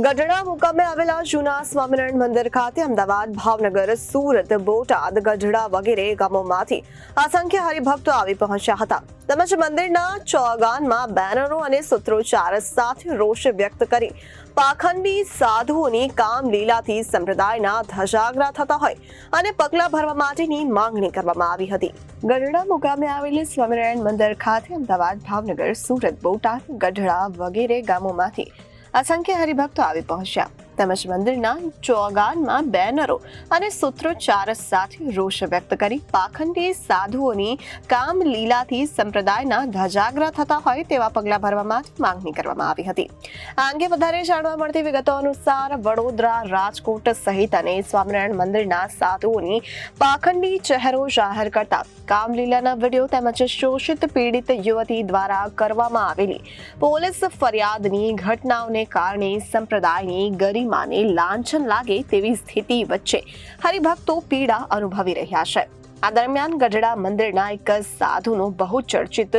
ગઢડા મુકામે આવેલા જૂના સ્વામિનારાયણ મંદિર ખાતે અમદાવાદ, ભાવનગર, સુરત, બોટાદ, ગઢડા વગેરે ગામોમાંથી અસંખ્ય હરિભક્તો આવી પહોંચ્યા હતા. તેમજ મંદિરના ચોગાનમાં બેનરો અને સૂત્રોચ્ચાર સાથે રોષ વ્યક્ત કરી પાખંડી સાધુઓની કામલીલાથી સંપ્રદાયના ધજાગરા થતા હોય અને પગલાં ભરવા માટેની માંગણી કરવામાં આવી હતી. ગઢડા મુકામે આવેલી સ્વામિનારાયણ મંદિર ખાતે અમદાવાદ, ભાવનગર, સુરત, બોટાદ, ગઢડા વગેરે ગામોમાંથી અસંખ્ય હરિભક્તો આવી પહોંચ્યા. તેમજ મંદિરના ચોગાનમાં બેનરો અને સૂત્રોચ્ચાર સાથે રોષ વ્યક્ત કરી પાખંડી સાધુઓની કામલીલાથી સંપ્રદાયના ધજાગરા થતા હોય તેવા પગલાં ભરવા માટે માંગણી કરવામાં આવી હતી. આ અંગે વધારે જાણવા મળતી વિગતો અનુસાર વડોદરા, રાજકોટ સહિત અને સ્વામિનારાયણ મંદિરના સાધુઓની પાખંડી ચહેરો જાહેર કરતા કામલીલાના વિડીયો તેમજ શોષિત પીડિત યુવતી દ્વારા કરવામાં આવેલી પોલીસ ફરિયાદની ઘટનાઓને કારણે સંપ્રદાયની ગરિમાને લાંછન લાગે તેવી સ્થિતિ વચ્ચે હરિભક્તો પીડા અનુભવી રહ્યા છે. આ દરમિયાન ગઢડા મંદિરના એક સાધુનો બહુ ચર્ચિત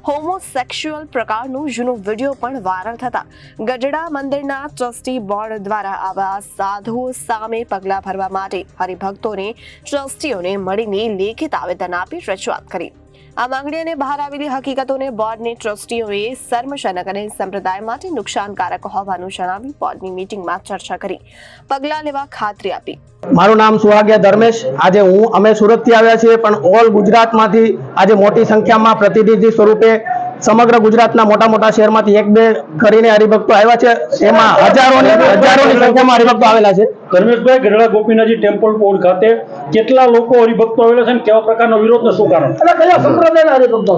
હોમોસેક્સ્યુઅલ પ્રકારનો જૂનો વિડીયો પણ વાયરલ થતા ગઢડા મંદિરના ટ્રસ્ટી બોર્ડ દ્વારા આવા સાધુઓ સામે પગલાં ભરવા માટે હરિભક્તોને ટ્રસ્ટીઓને મળીને લેખિત આવેદન આપી રજૂઆત કરી. આ માંગણી બહાર આવેલી હકીકતોને બોર્ડની ટ્રસ્ટીઓએ શર્મજનક અને સંપ્રદાય માટે નુકસાનકારક હોવાનું જણાવી બોર્ડની મીટિંગમાં ચર્ચા કરી પગલાં લેવા ખાતરી આપી. મારું નામ સુહાગિયા ધર્મેશ. આજે અમે સુરતથી આવ્યા છીએ, પણ ઓલ ગુજરાતમાંથી આજે મોટી સંખ્યામાં પ્રતિનિધિ સ્વરૂપે સમગ્ર ગુજરાતના મોટા શહેરમાંથી એક બે કરીને હરિભક્તો આવ્યા છે. એમાં હજારોની સંખ્યામાં હરિભક્તો આવેલા છે. ધર્મેશભાઈ, ગઢડા ગોપીનાથજી ટેમ્પલ બોર્ડ ખાતે કેટલા લોકો હરિભક્તો આવેલા છે અને કેવા પ્રકારનો વિરોધ ને શું કારણ? કયા સંપ્રદાયના હરિભક્તો?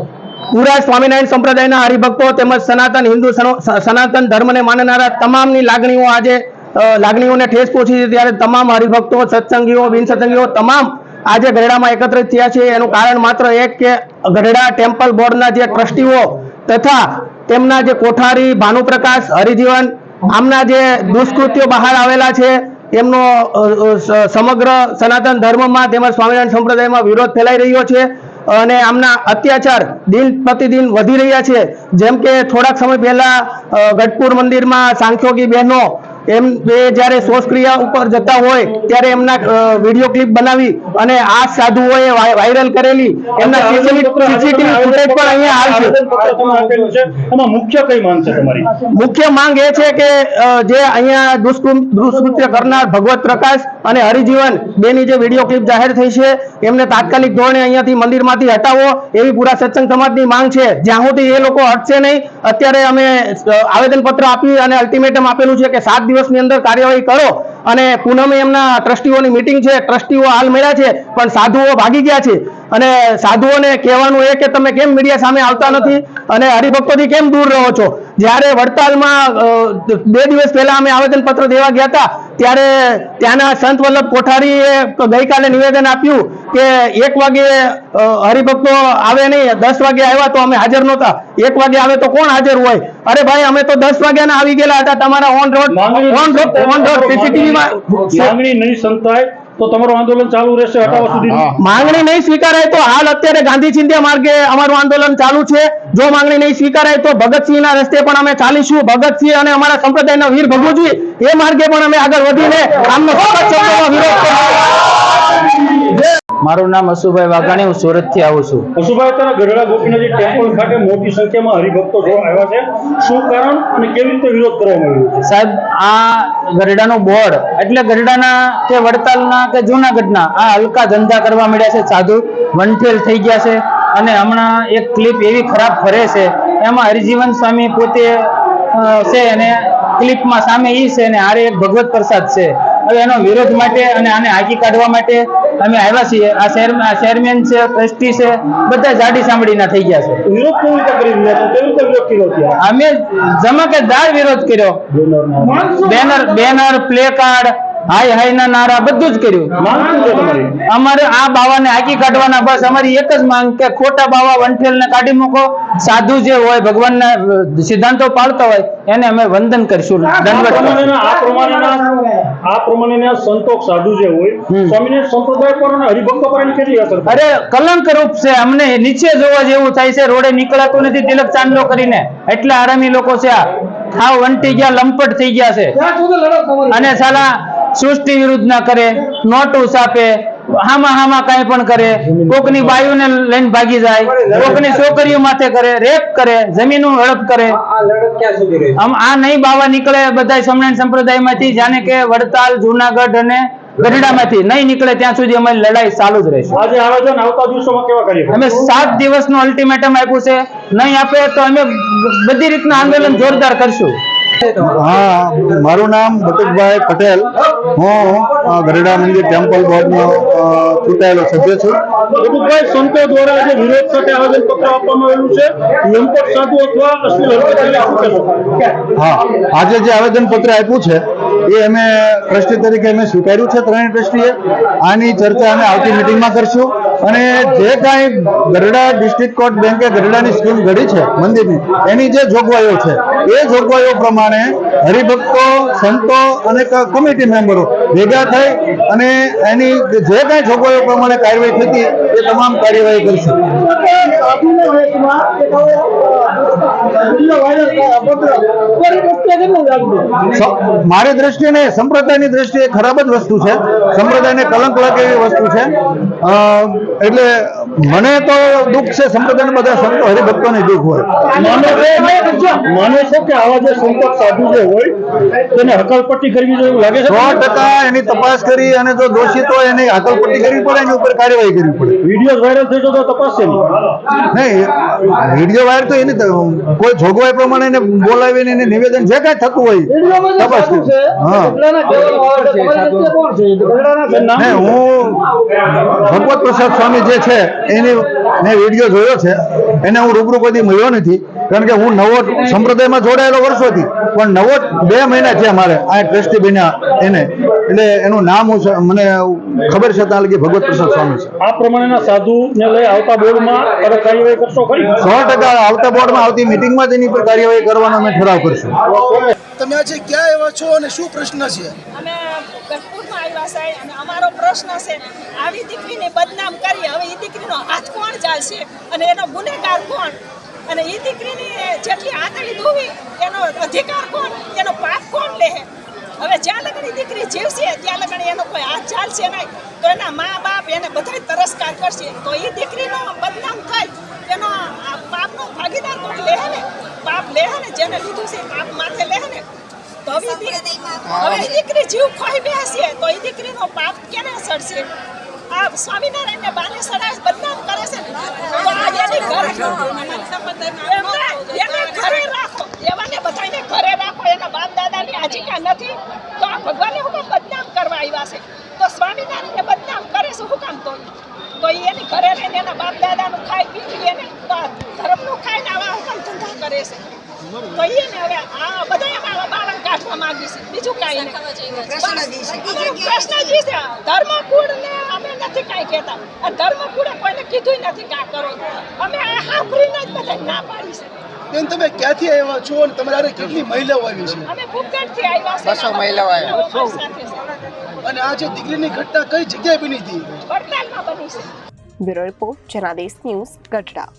પૂરા સ્વામિનારાયણ સંપ્રદાયના હરિભક્તો તેમજ સનાતન ધર્મને માનનારા તમામની લાગણીઓને ઠેસ પહોંચી છે. ત્યારે તમામ હરિભક્તો, સત્સંગીઓ, બિનસત્સંગીઓ તમામ આજે ગઢડામાં એકત્રિત થયા છે. એનું કારણ માત્ર એક કે ગઢડા ટેમ્પલ બોર્ડના જે ટ્રસ્ટીઓ તથા તેમના જે કોઠારી ભાનુપ્રકાશ, હરિજીવન, આમના જે દુષ્કૃત્યો બહાર આવેલા છે એમનો સમગ્ર સનાતન ધર્મમાં તેમજ સ્વામિનારાયણ સંપ્રદાયમાં વિરોધ ફેલાઈ રહ્યો છે અને આમના અત્યાચાર દિન પ્રતિદિન વધી રહ્યા છે. જેમ કે થોડાક સમય પહેલા ગઢપુર મંદિરમાં સાંખ્યોગી બહેનો જ્યારે શૌચક્રિયા ઉપર જતા હોય ત્યારે એમના વિડીયો ક્લિપ બનાવી અને આ સાધુઓએ વાયરલ કરેલી એમના સીસીટીવી ફૂટેજ પણ અહીંયા હાલ છે. એમાં મુખ્ય કઈ માંગ છે તમારી? મુખ્ય માંગ એ છે કે જે અહીંયા દુષ્કૃત્ય કરનાર ભગવત પ્રકાશ અને હરિજીવન બેની જે વિડીયો ક્લિપ જાહેર થઈ છે એમને તાત્કાલિક ધોરણે અહીંયાથી મંદિરમાંથી હટાવો એવી પૂરા સત્સંગ સમાજની માંગ છે. જ્યાં સુધી એ લોકો હટશે નહીં, અત્યારે અમે આવેદનપત્ર આપી અને અલ્ટિમેટમ આપેલું છે કે 7 દિવસની અંદર કાર્યવાહી કરો. અને પૂનમે એમના ટ્રસ્ટીઓની મીટિંગ છે, ટ્રસ્ટીઓ હાલ મળ્યા છે પણ સાધુઓ ભાગી ગયા છે. અને સાધુઓને કહેવાનું એ કે તમે કેમ મીડિયા સામે આવતા નથી અને હરિભક્તોથી કેમ દૂર રહો છો? જ્યારે વડતાલમાં 2 દિવસ પહેલા અમે આવેદનપત્ર દેવા ગયા હતા ત્યારે ત્યાંના સંત વલ્લભ કોઠારીએ ગઈકાલે નિવેદન આપ્યું કે 1 વાગે હરિભક્તો આવે નહીં, 10 વાગે આવ્યા તો અમે હાજર નહોતા. 1 વાગે આવે તો કોણ હાજર હોય? અરે ભાઈ, અમે તો 10 વાગ્યાના આવી ગયેલા હતા. તમારા ઓન રોડ સીસીટીવીમાં માંગણી નહીં સંતાય તો તમારું આંદોલન ચાલુ રહેશે હટાવવા સુધી? માંગણી નહીં સ્વીકારાય તો હાલ અત્યારે ગાંધી ચિંધ્યા માર્ગે અમારું આંદોલન ચાલુ છે. જો માંગણી નહીં સ્વીકારાય તો ભગતસિંહના રસ્તે પણ અમે ચાલીશું. ભગતસિંહ અને અમારા સંપ્રદાયના વીર ભગવતજી એ માર્ગે પણ અમે આગળ વધીને આમનો સખત શબ્દોમાં વિરોધ કરીશું. મારું નામ અશુભાઈ વાઘાણી, હું સુરત થી આવું છું. અશુભાઈ, અત્યારે ગઢડા ગોપીનાથજી ટેમ્પલ ખાતે મોટી સંખ્યામાં હરિભક્તો જોવા આવ્યા છે. શું કારણ અને કેવી રીતે વિરોધ કરવામાં આવ્યો છે? સાહેબ, આ ગઢડાનું બોર્ડ એટલે ગઢડાના કે વડતાલના કે જૂનાગઢના આ હલકા ધંધા કરવા મળ્યા છે. સાધુ વનઠેલ થઈ ગયા છે અને હમણાં એક ક્લિપ એવી ખરાબ ફરે છે એમાં હરિજીવન સ્વામી પોતે છે અને ક્લિપમાં સામે ઈ છે અને હારે એક ભગવત પ્રસાદ છે. હવે એનો વિરોધ માટે અને આને હાંકી કાઢવા માટે અમે આવ્યા છીએ. આ ચેરમેન છે, ટ્રસ્ટી છે, બધા જાડી સાંભળીના થઈ ગયા છે. વિરોધ કેવી રીતે કરી રહ્યા છો? કેવી રીતે વિરોધ કર્યો? અમે ધમાકેદાર વિરોધ કર્યો. બેનર, પ્લે કાર્ડ, હાય હાય ના નારા બધું જ કર્યું. અમારે આ બાવાને હાંકી કાઢવાના, બસ અમારી એક જ માંગ કે ખોટા બાવા વંઠેલને કાઢી મૂકો. સાધુ જે હોય, ભગવાનના સિદ્ધાંતો પાળતા હોય એને અમે વંદન કરીશું. આ પ્રમાણેના સંતો સાધુ જે હોય સ્વામિનારાયણ સંપ્રદાય પર અને હરિભક્તો પર એની કેટલી અસર? અરે કલંક રૂપ છે. અમને નીચે જોવા જેવું થાય છે. રોડે નીકળાતું નથી તિલક ચાંદલો કરીને. એટલા આરામી લોકો છે. થાવ વંટી ગયા, લંપટ થઈ ગયા છે. અને સાલા સૃષ્ટિ વિરુદ્ધ ના કરે, નોટુસ આપે, હામાં કાંઈ પણ કરે, કોકની બાયુને લઈને ભાગી જાય, કોકની છોકરીઓ માથે કરે, રેપ કરે, જમીનો હડપ કરે. આમ આ નહીં બાવા નીકળે બધા સમણાયણ સંપ્રદાયમાંથી, જાણે કે વડતાલ, જુનાગઢ અને ગઢડામાંથી નહીં નીકળે ત્યાં સુધી અમારી લડાઈ ચાલુ જ રહેશે. આજે આયોજન આવતા દિવસોમાં કેવા કરીએ? અમે 7 દિવસનું અલ્ટિમેટમ આપ્યું છે. નહીં આપે તો અમે બધી રીતના આંદોલન જોરદાર કરશું. હા, મારું નામ બટુકભાઈ પટેલ. હું ગરડા મંદિર ટેમ્પલ બોર્ડનો ચૂંટાયેલો સભ્ય છું. બટુકભાઈ, સંતો દ્વારા જે વિરોધ સાથે આવેદન પત્ર આપવામાં આવેલું છે, લંપટ સાધુ અથવા અશ્લીલ હરકત એટલે શું કહેશો? હા, આજે જે આવેદન પત્ર આપ્યું છે એ અમે ટ્રસ્ટી તરીકે અમે સ્વીકાર્યું છે. ત્રણેય ટ્રસ્ટીએ આની ચર્ચા અમે આવતી મિટિંગમાં કરશું. અને જે કાંઈ ગરડા ડિસ્ટ્રિક્ટ કોર્ટ બેન્કે ગરડાની સ્કીમ ઘડી છે મંદિરની, એની જે જોગવાઈઓ છે એ જોગવાઈઓ પ્રમાણે હરિભક્તો, સંતો અને કમિટી મેમ્બરો ભેગા થઈ અને એની જે કાંઈ જોગવાઈઓ પ્રમાણે કાર્યવાહી થતી એ તમામ કાર્યવાહી કરશે. મારી દ્રષ્ટિએ નહીં, સંપ્રદાયની દ્રષ્ટિએ ખરાબ જ વસ્તુ છે. સંપ્રદાયને કલંક લાગે એવી વસ્તુ છે. એટલે મને તો દુઃખ છે. સંપ્રદાયના બધા સંતો હરિભક્તોને દુઃખ હોય. માનો છો કે આવા જે સંતો સાધુ જે હોય તેને હકાલપટ્ટી કરવી જોઈએ એવું લાગે છે? 100% એની તપાસ કરી અને જો દોષિત હોય એની હકાલપટ્ટી કરવી પડે, એની ઉપર કાર્યવાહી કરવી પડે. વિડીયો વાયરલ થઈ તો તપાસ છે નહીં. વિડીયો વાયર તો એની કોઈ જોગવાઈ પ્રમાણે એને બોલાવીને એને નિવેદન જે કાંઈ થતું હોય તપાસ કરી. હા, નહીં, હું ભગવત પ્રસાદ સ્વામી જે છે એની મેં વિડીયો જોયો છે. એને હું રૂબરૂ કદી મળ્યો નથી, કારણ કે હું નવો સંપ્રદાયમાં જોડાયેલો વર્ષોથી, પણ 2 મહિના થયા મારે આ ટ્રસ્ટી બન્યા એને. એટલે એનું નામ મને ખબર છે ત્યાં લગી ભગવત પ્રસાદ સ્વામી છે. આ પ્રમાણેના સાધુને લઈ આવતા બોર્ડમાં કડક કાર્યવાહી કરશો ખરી? 100% આવતા બોર્ડમાં આવતી મિટિંગમાં જ એની પર કાર્યવાહી કરવાનો અમે ઠરાવ કરશું. તમે આજે ક્યાં આવ્યા છો અને શું પ્રશ્ન છે? અમે ગઢપુરમાં આવ્યા છે અને અમારો પ્રશ્ન છે, આવી દીકરીને બદનામ કરી, હવે એ દીકરીનો હાથ કોણ ચાલશે અને એનો ગુનેગાર કોણ? અને એ દીકરીની જેટલી આંતળી દોવી એનો અધિકાર કોણ? એનો પાપ કોણ લે? હવે જ્યાં લગણી દીકરી જીવશે ત્યાં લગણી એનો કોઈ હાથ ચાલશે નહીં, તો એના મા બાપ એને બધા તરસ્કાર કરશે, તો એ દીકરીનો બદનામ થાય, એનો પાપનો ભાગીદાર કોણ લે ને? પાપ લે ને, જેને લીધું છે પાપ માથે લે ને. તો હવે એ દીકરી જીવ ખોઈ બેસે તો એ દીકરીનો પાપ કેને સડશે? આ સ્વામિનારાયણને બાને સડાય બદનામ કરે છે ને, તો આ એની એને ઘરે રાખો, એવાને બધાને ઘરે રાખો. એના બાપ દાદાની આજીકા નથી તો આ ભગવાનને હું કામ બદનામ કરવા આવ્યા છે? તો સ્વામિનારાયણને બદનામ કરે છે હું કામ? તો એની ઘરે રહીને એના બાપ દાદાનું ખાઈ પી એને ધર્મનું ખાઈને આવા હું કામ ધંધા કરે છે? તો એને હવે આ બધા એમાં બાળક કાઢવા માંગી છે, બીજું કાંઈ નહીં. કૃષ્ણજી છે, ધર્મકુળને અમે નથી કાંઈ કહેતા, અને ધર્મકુળે કોઈને કીધું નથી કે આ કરો. અમે આ સાંભળીને જ બધા ના પાડી છે. બેન, તમે ક્યાંથી આવ્યા છો અને તમારે કેટલી મહિલાઓ આવી છે? અમે ભૂપગઢથી આવ્યા છે. 200 મહિલાઓ આવ્યા. અને આ જે દીકરીની ઘટના કઈ જગ્યાએ બની હતી? વડતાલમાં બની છે. Bureau report, Janadesh news, Gadhada.